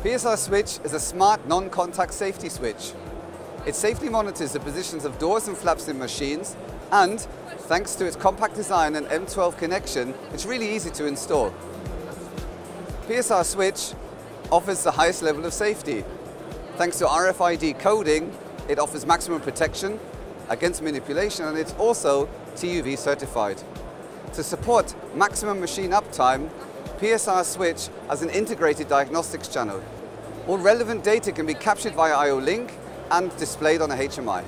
PSRswitch is a smart non-contact safety switch. It safely monitors the positions of doors and flaps in machines, and thanks to its compact design and M12 connection, it's really easy to install. PSRswitch offers the highest level of safety. Thanks to RFID coding, it offers maximum protection against manipulation, and it's also TUV certified. To support maximum machine uptime, PSRswitch has an integrated diagnostics channel. All relevant data can be captured via IO Link and displayed on a HMI.